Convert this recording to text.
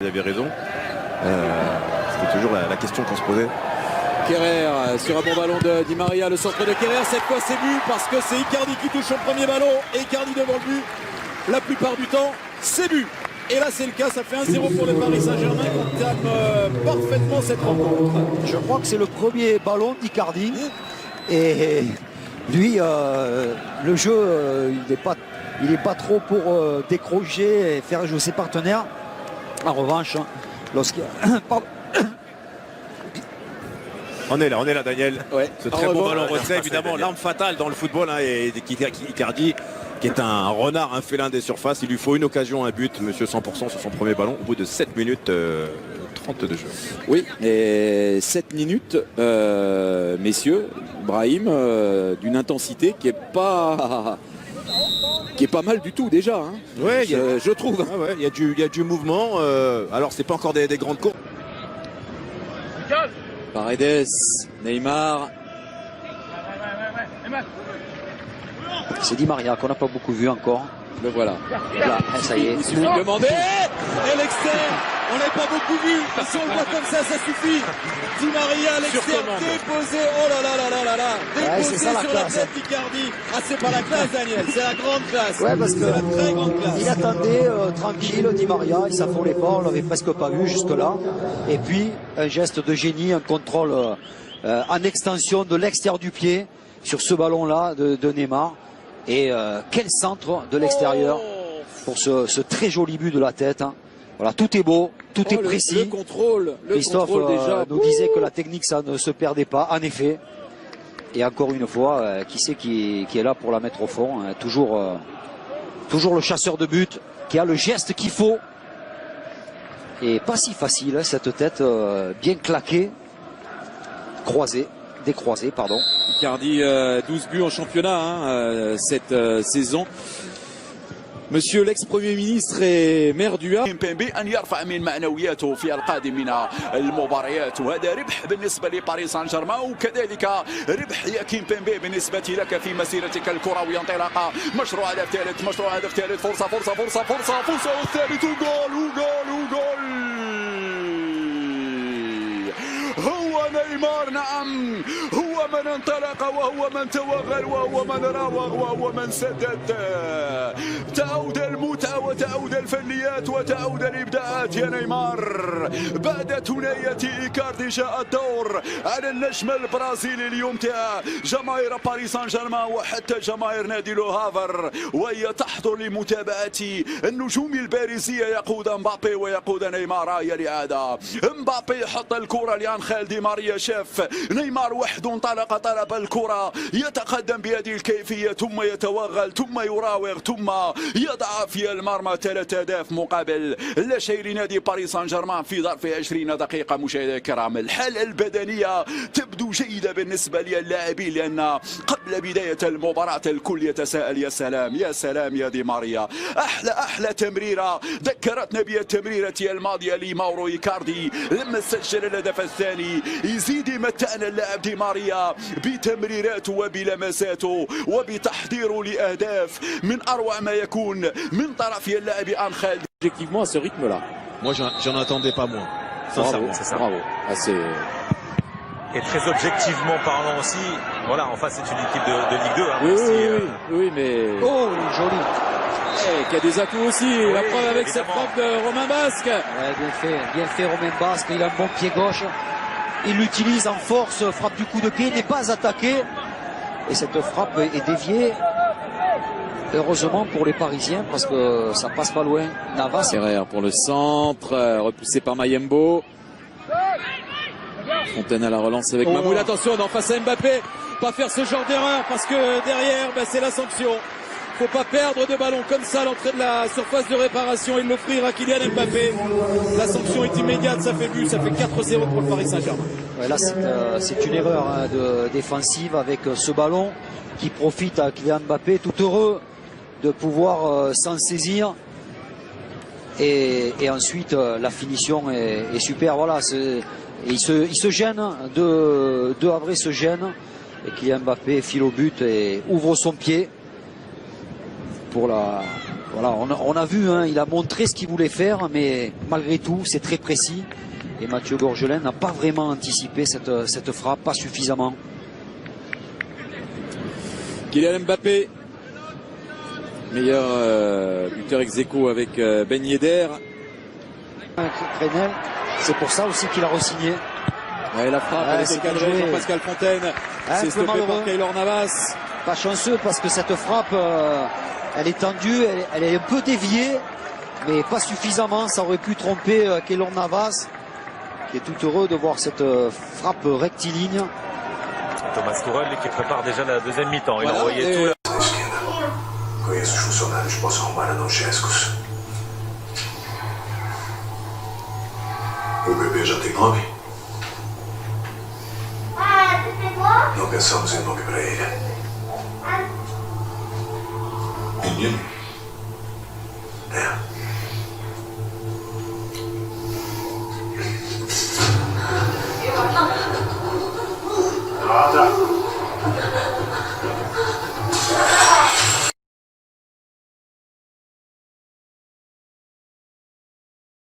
Il avait raison. C'était toujours la question qu'on se posait. Kerrer sur un bon ballon de Di Maria, le centre de Kerrer, cette fois c'est but parce que c'est Icardi qui touche son premier ballon et Icardi devant le but. La plupart du temps, c'est but. Et là c'est le cas, ça fait 1-0 pour le Paris Saint-Germain qui entame parfaitement cette rencontre. Je crois que c'est le premier ballon d'Icardi. Et lui, le jeu, il n'est pas trop pour décrocher et faire jouer ses partenaires. En revanche, lorsqu'il On est là Daniel. Ouais. Ce très beau ballon retrait, évidemment, l'arme fatale dans le football. Et Icardi, qui est un renard, un félin des surfaces. Il lui faut une occasion, un but, monsieur 100% sur son premier ballon, au bout de 7 minutes 30 de jeu. Oui, et 7 minutes, messieurs, Brahim, d'une intensité qui est pas mal du tout déjà. Hein. Ouais, je trouve. Ah ouais, il y a du mouvement. Alors, c'est pas encore des grandes courses. Paredes, Neymar. c'est Di Maria qu'on n'a pas beaucoup vu encore. Le voilà. Là, ça y est. Il suffit de demander. Et l'externe, on n'a pas beaucoup vu. Si on le voit comme ça suffit. Di Maria à l'externe, déposé. Oh là là là là là là. Déposé sur la tête d'Icardi. Ah, c'est pas la classe, Daniel. C'est la grande classe. Ouais, parce que c'est la très grande classe. il attendait tranquille Di Maria, il s'affolait pas, on l'avait presque pas vu jusque-là. Et puis, un geste de génie, un contrôle en extension de l'extérieur du pied sur ce ballon-là de Neymar. Et quel centre de l'extérieur pour ce très joli but de la tête. Hein. Voilà, tout est beau, tout est précis. Le contrôle, Christophe déjà. nous disait que la technique, ça ne se perdait pas, en effet. Et encore une fois, qui c'est qui est là pour la mettre au fond, hein. Toujours le chasseur de but qui a le geste qu'il faut. Et pas si facile, hein, cette tête bien claquée, décroisée, pardon. Icardi, 12 buts en championnat cette saison. Monsieur l'ex-premier ministre et maire du Havre. أن يرفع من معنوياته في القادم من المباريات وهذا ربح بالنسبة لباريس سان جيرمان وكذلك ربح يا كيمبيمبي بالنسبة لك في مسيرتك الكروية انطلاقة مشروع هدف ثالث فرصة والثالث وجول هو نيمار نعم هو من انطلق وهو من توغل وهو من راوغ وهو من سدد تعود المتعة وتعود الفنيات وتعود الإبداعات يا نيمار بعد ثنائية إيكاردي جاء الدور على النجم البرازيلي ليمتع جماهير باريس سان جيرمان وحتى جماهير نادي لو هافر وهي تحضر لمتابعة النجوم البارزية يقود مبابي ويقود نيمار يا الإعادة مبابي حط الكرة لأنخيل دي ماريا شاف نيمار وحده انطلق طلب الكرة يتقدم بهذه الكيفية ثم يتوغل ثم يراوغ ثم يضع في المرمى 3 أهداف مقابل لا شيء لنادي باريس سان جيرمان في ظرف 20 دقيقة. مشاهدينا الكرام الحالة البدنية تبدو جيدة بالنسبة للاعبين لأن قبل بداية المباراة الكل يتساءل يا سلام يا دي ماريا أحلى تمريرة ذكرتنا بالتمريرة الماضية لماورو إيكاردي لما سجل الهدف الثاني يزيد يمتعنا اللاعب دي ماريا بتمريراته وبلمساته وبتحضيره لأهداف من أروع ما يكون من طرف اللاعب أنخيل. Objectivement à ce rythme-là. Moi, j'en attendais pas moins. Sincèrement. Bravo. Et très objectivement parlant aussi, voilà, en face c'est une équipe de Ligue 2. Hein, oui, mais... Oh, joli. Qui a des atouts aussi, la preuve avec cette frappe de Romain Basque. Ouais, bien fait Romain Basque, il a un bon pied gauche. Il l'utilise en force, frappe du coup de pied, n'est pas attaqué. Et cette frappe est déviée. Heureusement pour les Parisiens, parce que ça passe pas loin. Navas. Ferrer pour le centre, repoussé par Mayembo. Fontaine à la relance avec Mamoul. Attention, face à Mbappé. Pas faire ce genre d'erreur, parce que derrière, c'est la sanction. Faut pas perdre de ballon comme ça à l'entrée de la surface de réparation et l'offrir à Kylian Mbappé. La sanction est immédiate, ça fait but, ça fait 4-0 pour le Paris Saint-Germain. Ouais, là c'est une erreur défensive avec ce ballon qui profite à Kylian Mbappé, tout heureux de pouvoir s'en saisir. Et ensuite la finition est super. Voilà, il se gêne, De Havre se gêne. Et Kylian Mbappé file au but et ouvre son pied pour la Voilà, on a vu, hein, il a montré ce qu'il voulait faire, mais malgré tout, c'est très précis. Et Mathieu Gorgelin n'a pas vraiment anticipé cette frappe, pas suffisamment. Kylian Mbappé, meilleur buteur ex aequo avec Ben Yedder. Krenel, c'est pour ça aussi qu'il a re-signé. Ouais, la frappe, elle était cadrée, Jean-Pascal Fontaine. C'est stoppé par Keylor Navas. Pas chanceux parce que cette frappe, elle est tendue, elle est un peu déviée, mais pas suffisamment. Ça aurait pu tromper Keylor Navas, qui est tout heureux de voir cette frappe rectiligne. Thomas Tuchel qui prépare déjà la deuxième mi-temps. Il a envoyé tout. Conheço os funcionários, posso arrumar a não Chescos. O bebê já tem nome? Não pensamos em nome para ele. Menino? É.